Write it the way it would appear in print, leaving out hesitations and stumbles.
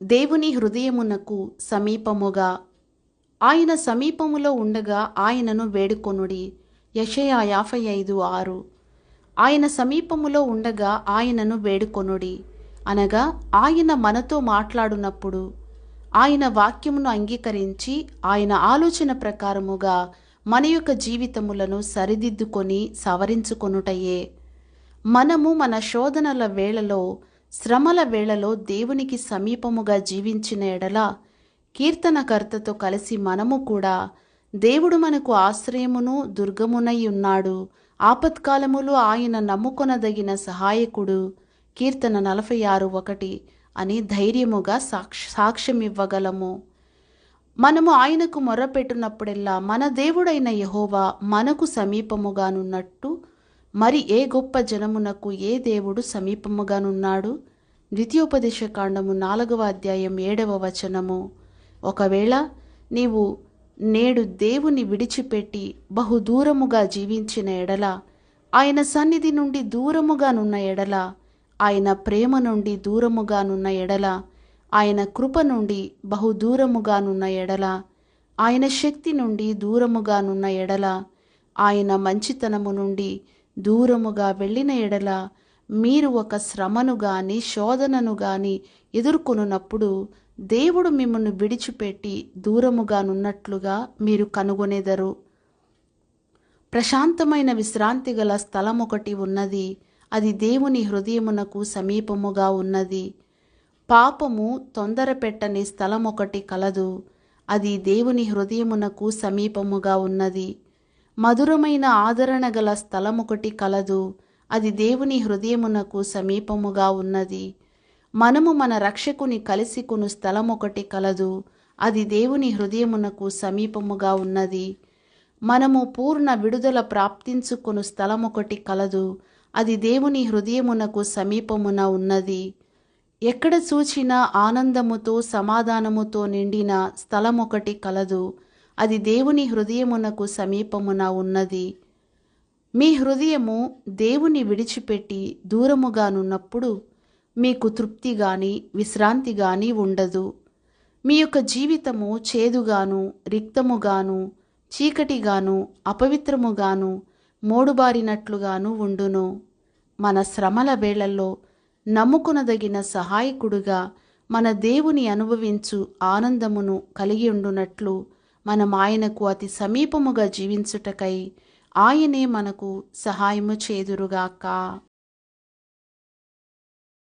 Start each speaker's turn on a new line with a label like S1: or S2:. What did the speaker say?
S1: దేవుని హృదయమునకు సమీపముగా, ఆయన సమీపములో ఉండగా ఆయనను వేడుకొనుడి. యెషయా 55:6. ఆయన సమీపములో ఉండగా ఆయనను వేడుకొనుడి అనగా ఆయన మనతో మాట్లాడునప్పుడు ఆయన వాక్యమును అంగీకరించి ఆయన ఆలోచన ప్రకారముగా మన యొక్క జీవితములను సరిదిద్దుకొని సవరించుకొనుటయే. మనము మన శోధనల వేళలో, శ్రమల వేళలో దేవునికి సమీపముగా జీవించిన ఎడల, కీర్తనకర్తతో కలిసి మనము కూడా దేవుడు మనకు ఆశ్రయమును దుర్గమునై ఉన్నాడు, ఆపత్కాలములో ఆయన నమ్ముకొనదగిన సహాయకుడు, కీర్తన 46:1 అని ధైర్యముగా సాక్ష్యమివ్వగలము. మనము ఆయనకు మొర్రపెట్టునప్పుడెల్లా మన దేవుడైన యెహోవా మనకు సమీపముగానున్నట్టు మరి ఏ గొప్ప జనమునకు ఏ దేవుడు సమీపముగానున్నాడు? ద్వితీయోపదేశకాండము 4వ అధ్యాయం 7వ వచనము. ఒకవేళ నీవు నేడు దేవుని విడిచిపెట్టి బహుదూరముగా జీవించిన ఎడల, ఆయన సన్నిధి నుండి దూరముగానున్న ఎడల, ఆయన ప్రేమ నుండి దూరముగానున్న ఎడల, ఆయన కృప నుండి బహుదూరముగానున్న ఎడల, ఆయన శక్తి నుండి దూరముగానున్న ఎడల, ఆయన మంచితనము నుండి దూరముగా వెళ్ళిన ఎడల, మీరు ఒక శ్రమను గాని శోధనను గాని ఎదుర్కొనున్నప్పుడు దేవుడు మిమ్మల్ని విడిచిపెట్టి దూరముగానున్నట్లుగా మీరు కనుగొనెదరు. ప్రశాంతమైన విశ్రాంతి గల స్థలం ఒకటి ఉన్నది, అది దేవుని హృదయమునకు సమీపముగా ఉన్నది. పాపము తొందర పెట్టని స్థలం ఒకటి కలదు, అది దేవుని హృదయమునకు సమీపముగా ఉన్నది. మధురమైన ఆదరణ గల స్థలం ఒకటి కలదు, అది దేవుని హృదయమునకు సమీపముగా ఉన్నది. మనము మన రక్షకుని కలిసి కొను స్థలం ఒకటి కలదు, అది దేవుని హృదయమునకు సమీపముగా ఉన్నది. మనము పూర్ణ విడుదల ప్రాప్తించుకొను స్థలం ఒకటి కలదు, అది దేవుని హృదయమునకు సమీపమున ఉన్నది. ఎక్కడ చూచినా ఆనందముతో సమాధానముతో నిండిన స్థలం ఒకటి కలదు, అది దేవుని హృదయమునకు సమీపమున ఉన్నది. మీ హృదయము దేవుని విడిచిపెట్టి దూరముగానున్నప్పుడు మీకు తృప్తి గాని విశ్రాంతి గాని ఉండదు. మీ యొక్క జీవితము చేదుగాను, రిక్తముగాను, చీకటిగాను, అపవిత్రముగాను, మోడుబారినట్లుగాను ఉండును. మన శ్రమల వేళల్లో నమ్ముకొనదగిన సహాయకుడుగా మన దేవుని అనుభవించు ఆనందమును కలిగి ఉండునట్లు మనం ఆయనకు అతి సమీపముగా జీవించుటకై ఆయనే మనకు సహాయము చేదురుగాక.